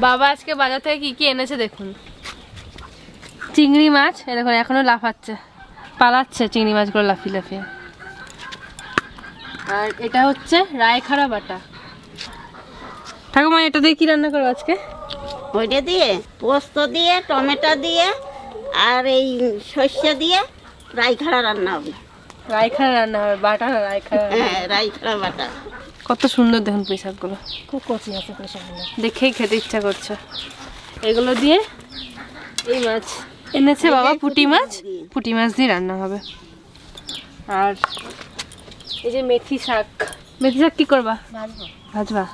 বাবা আজকে বাজার থেকে কি কি এনেছে দেখুন। চিংড়ি মাছ, এই দেখুন এখনো লাফাচ্ছে, পালাচ্ছে চিংড়ি মাছগুলো লাফিয়ে লাফিয়ে। আর এটা হচ্ছে রায়খাড়া বাটা। ঠাকুমা এটা দিয়ে কি রান্না করবো আজকে? ওইটা দিয়ে পোস্ত দিয়ে, টমেটো দিয়ে আর এই সর্ষে দিয়ে রায়খাড়া রান্না হবে। রায়খাড়া রান্না হবে, বাটা না রায়খাড়া? হ্যাঁ, রায়খাড়া বাটা। কত সুন্দর দেখুন পুঁই শাকগুলো, খুব কচি আছে পুঁই শাকগুলো, দেখেই খেতে ইচ্ছা করছে। এগুলো দিয়ে এই মাছ এনেছে বাবা, পুঁটি মাছ, পুঁটি মাছ দিয়ে রান্না হবে। আর এই যে মেথি শাক, মেথি শাক কি করবা? ভাজবা।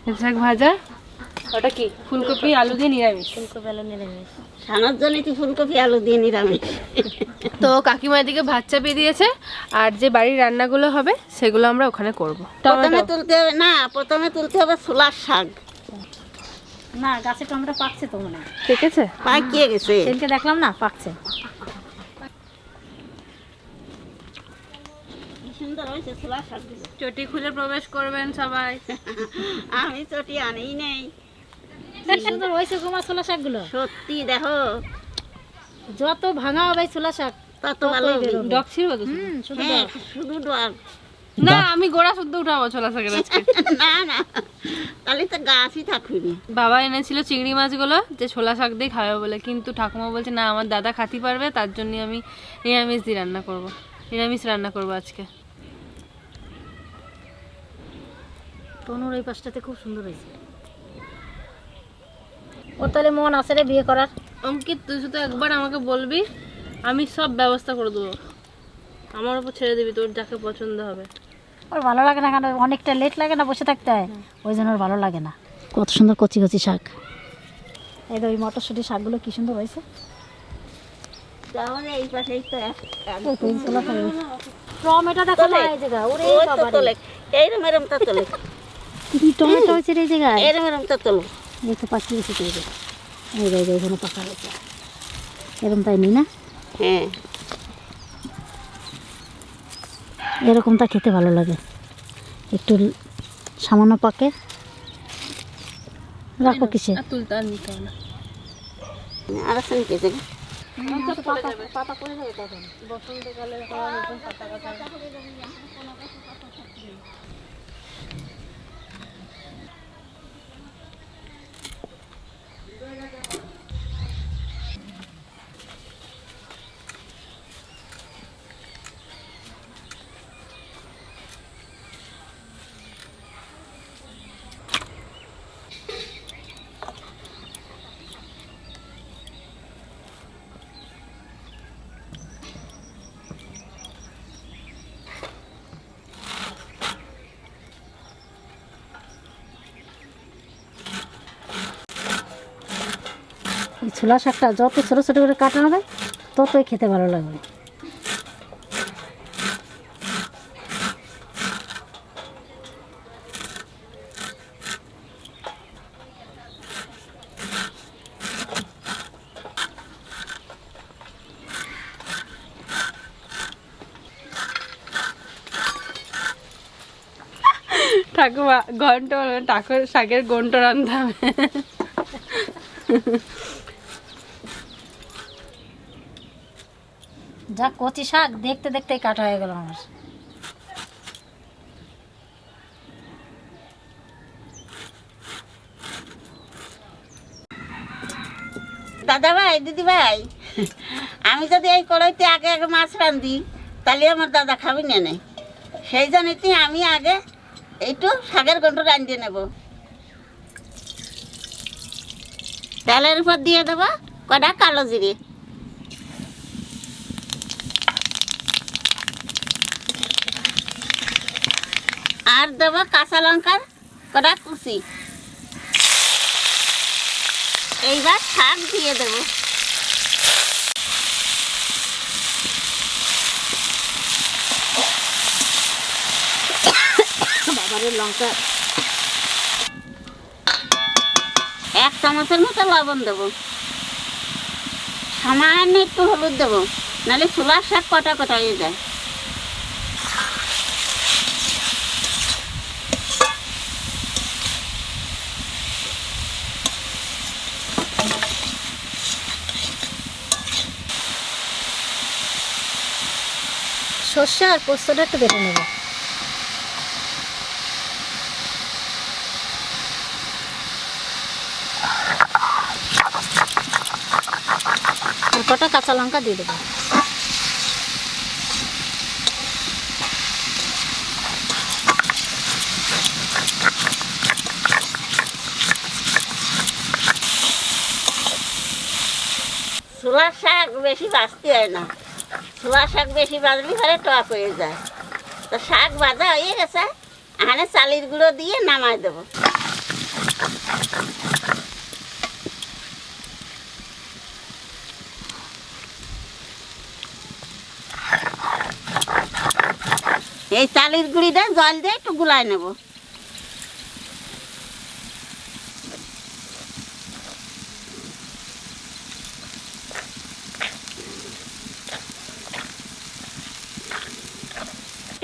মেথি শাক ভাজা। ওটা কি? ফুলকপি আলু দিয়ে নিরামিষ। ফুলকপি আলু নিরামিষ, ছানার জন্য কি ফুলকপি আলু দিয়ে নিরামিষ। তো কাকিমা এদিকে ভাত চাপিয়ে দিয়েছে, আর যে বাড়ির রান্নাগুলো হবে সেগুলো আমরা ওখানে করবো। প্রথমে তুলতে হবে না, প্রথমে তুলতে হবে ছোলার শাক। না, গাছে টমেটো পাকছে তো মনে হয়। ঠিক আছে, পাকিয়ে গেছে, সেদিনকে দেখলাম না পাকছে। সুন্দর হয়েছে ছোলার শাক। চটি খুলে প্রবেশ করবেন সবাই। আমি চটি আনেই নেই। কি সুন্দর হয়েছে গোমা ছোলা শাকগুলো, সত্যি দেখো, যত ভাঙা হবে ছোলা শাক তত ভালো হবে। ডক ছিল তো? শুধু হ্যাঁ, শুধু ডর। না, আমি গোড়া শুদ্ধ উঠাবো ছোলা শাকের আজকে। না না, তাহলে তো গাছই থাকবি না। বাবা এনেছিল চিংড়ি মাছগুলো যে ছোলা শাক দিয়ে খাবে বলে, কিন্তু ঠাকুমা বলছে না আমার দাদা খাতি পারবে, তার জন্য আমি নিরামিষ দিয়ে রান্না করবো, নিরামিষ রান্না করবো আজকে। তনুর এই পাশটাতে খুব সুন্দর হয়েছে। ওর তাহলে মন আছে রে বিয়ে করার। অঙ্কিত, তুই শুধু একবার আমাকে বলবি, আমি সব ব্যবস্থা করে দেবো, আমার উপর ছেড়ে দিবি, তোর যাকে পছন্দ হবে। ওর ভালো লাগে না, কারণ অনেকটা লেট লাগে না বসে থাকতে হয়, ওই জন্য ওর ভালো লাগে না। কত সুন্দর কচি কচি শাক, এই তো ওই মটরশুঁটি শাকগুলো কি সুন্দর হয়েছে। তাহলে এই পাশেই তো টমেটো দেখো না এই জায়গা, ওরে বাবা রে, এইরকম এরম তো তোলে, কি টমেটো হয়েছে রে এই জায়গায়। এরম এরম তো তোলো। এই তো পাকিয়ে গেছে, এই জায়গায় এখানে পাকা হয়েছে, এরকম তাই নি না? হ্যাঁ, এরকমটা খেতে ভালো লাগে, একটু সামান্য পাকে। রাখো কিসে? আর তুলতে আর নিতে হবে না। আর আছে নাকি জায়গা? পাতা পড়ে যাবে তখন। বসন্তকালে নতুন পাতা গাছ হবে। এই ছোলা শাকটা যত ছোটো ছোটো করে কাটা হবে ততই খেতে ভালো লাগবে। ঠাকুমা ঘন্ট ঠাকুর শাকের ঘন্ট রান্ধতে হবে। যা কচি শাক দেখতে দেখতে কাটা হয়ে গেল আমার। দাদা ভাই, দিদি ভাই, আমি যদি এই কড়াইতে আগে আগে মাছ রান্ধি তাহলে আমার দাদা খাবি না নেই, সেই জন্যই আমি আগে একটু শাকের ঘন্ট রাঁধিয়ে নেব। তেলের উপর দিয়ে দেবো কটা কালো জিরে, আর দেবো কাঁচা লঙ্কার কটা কুচি। এইবার শাক দিয়ে দেবো। বাবারের লঙ্কা 1 চামচের মতো লবণ দেবো, সামান্য একটু হলুদ দেবো, নাহলে ছোলার শাক কটা কটা হয়ে যায়। সর্ষে আর পোস্তটা একটু বেটে নেব। আর কটা কাঁচা লঙ্কা দিয়ে দেবো। ছোলার শাক বেশি বাঁচতে হয় না, ছোলার শাক বেশি বাজলে পরে টক হয়ে যায়। তো শাক ভাজা হয়ে গেছে, এখানে চালের গুঁড়ো দিয়ে নামাই দেবো। এই চালের গুঁড়িটা জল দিয়ে একটু গুলাই নেব।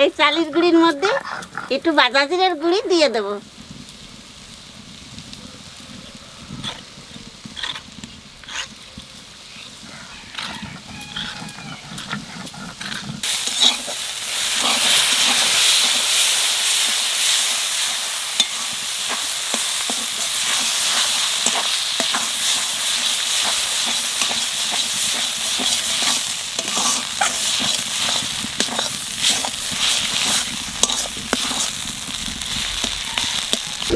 এই চালের গুঁড়ির মধ্যে একটু ভাজা জিরের গুঁড়ি দিয়ে দেবো।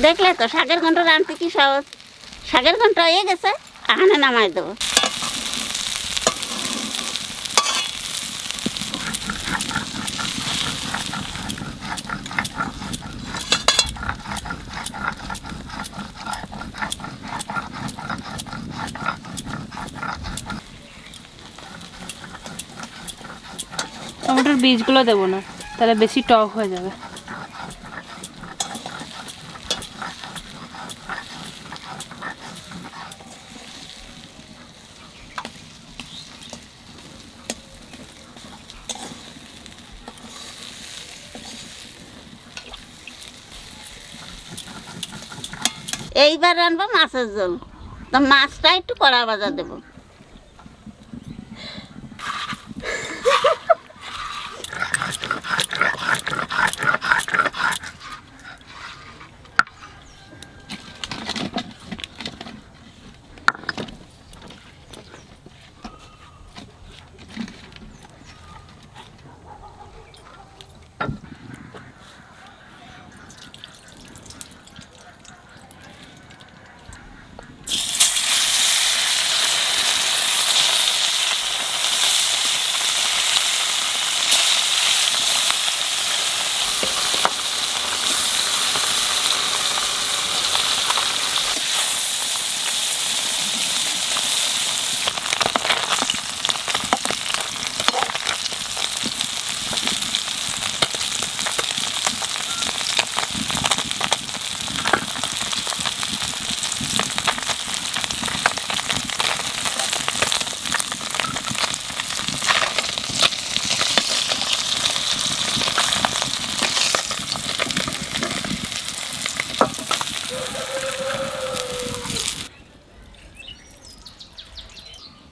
দেখলে তো শাকের ঘন্ট রাঁধতে কি সহজ। শাকের ঘন্ট হয়ে গেছে, এখানে নামাই দেবো। টমেটোর বীজগুলো দেবো না, তাহলে বেশি টক হয়ে যাবে। এইবার রানবো মাছের ঝোল। তো মাছটা একটু কড়া ভাজা দেবো।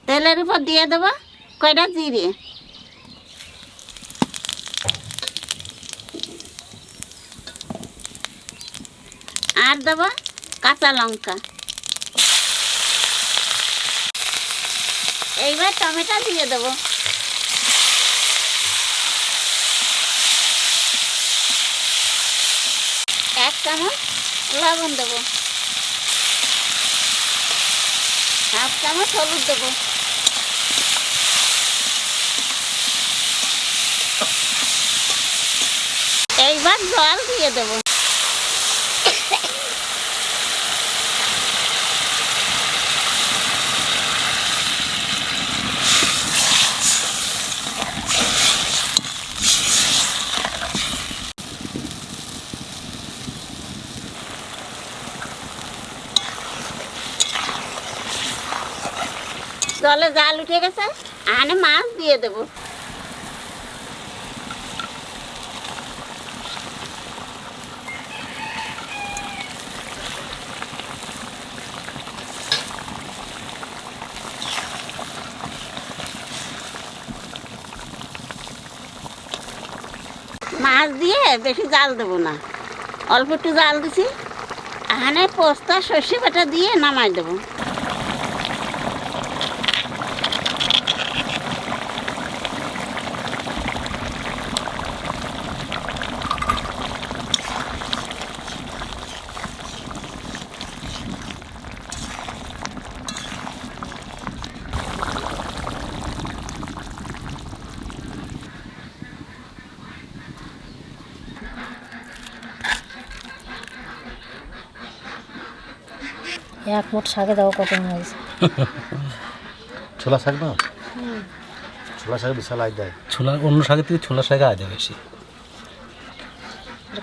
তেলের উপর দিয়ে দেবো কয়টা জিরে, আর দেবো কাঁচা লঙ্কা। এইবার টমেটো দিয়ে দেবো। এক চামচ লবণ দেবো, হাফ চামচ হলুদ দেবো। এইবার জল দিয়ে দেবো। জলে জাল উঠে গেছে, এখানে মাছ দিয়ে দেবো। মাছ দিয়ে বেশি জাল দেবো না, অল্প একটু জাল দিছি। এখানে পোস্তা সর্ষে বাটা দিয়ে নামাই দেবো। এক মুঠ শাকে দেওয়া কত হয়েছে। ছোলা শাক না, ছোলা শাক বিশাল আয় দেয়, ছোলা অন্য শাকের থেকে ছোলা শাকে আয় দেয় বেশি,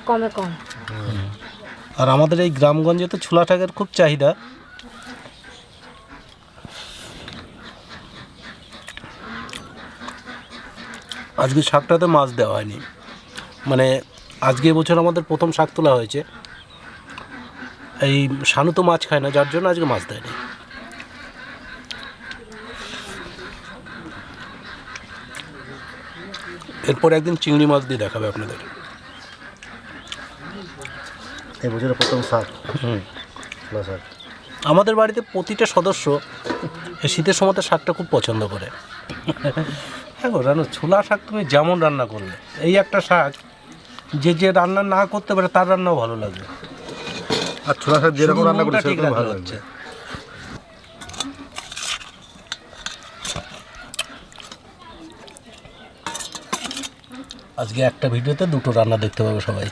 কমে কম। আর আমাদের এই গ্রামগঞ্জে তো ছোলা শাকের খুব চাহিদা। আজকে শাকটাতে মাছ দেওয়া হয়নি, মানে আজকে এবছর আমাদের প্রথম শাক তোলা হয়েছে। এই শানু তো মাছ খায় না, যার জন্য আজকে মাছ দেয়নি। এরপর একদিন চিংড়ি মাছ দিয়ে দেখাবে আপনাদের। এবছরের প্রথম শাক। শাক আমাদের বাড়িতে প্রতিটা সদস্য এই শীতের সময়তে শাকটা খুব পছন্দ করে। হ্যাঁ গো রানু, ছোলা শাক তুমি যেমন রান্না করলে, এই একটা শাক যে যে রান্না না করতে পারে তার রান্নাও ভালো লাগবে। আর ছোলা শাক যেরকম রান্না করে সেরকম ভালো লাগছে। আজকে একটা ভিডিওতে দুটো রান্না দেখতে পাবে সবাই।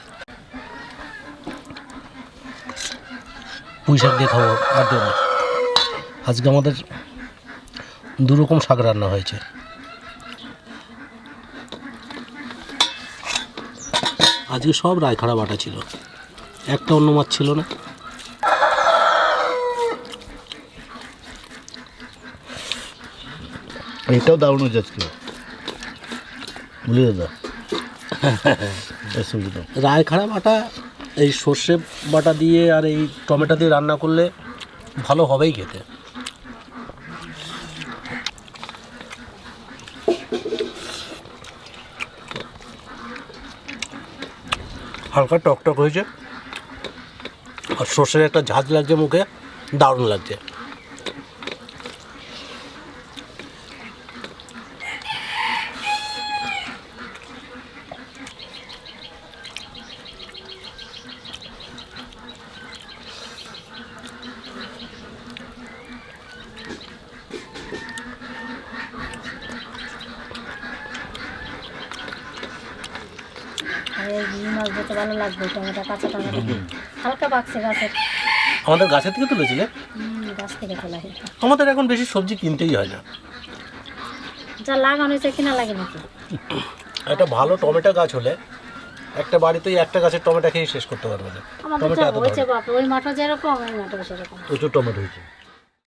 পুঁই শাক দিয়ে খাবো আর দেব। আজকে আমাদের দুরকম শাক রান্না হয়েছে। আজকে সব রায়খাড়া বাটা ছিল, একটা অন্য মাছ ছিল না। এটাও দারুণ হয়েছে আজকে, বুঝলি দাদা। রায়খাড়া বাটা এই সর্ষে বাটা দিয়ে আর এই টমেটো দিয়ে রান্না করলে ভালো হবেই খেতে। হালকা টকটক হয়েছে আর সর্ষের একটা ঝাঁজ লাগছে মুখে, দারুণ লাগছে। মাছ দিতে ভালো লাগবে, টমেটো কাঁচা টমেটো হালকা পাকছে গাছের। আমাদের গাছের থেকে তুলেছিলে? গাছ থেকে তোলা। আমাদের এখন বেশি সবজি কিনতেই হয় না, যা লাগানো হয়েছে কিনা লাগে নাকি। একটা ভালো টমেটো গাছ হলে একটা বাড়িতেই একটা গাছের টমেটো খেয়ে শেষ করতে পারবে না। আমাদের যা হয়েছে বাপ, ওই মাঠও যেরকম ওই মাঠও সেরকম প্রচুর টমেটো হয়েছে।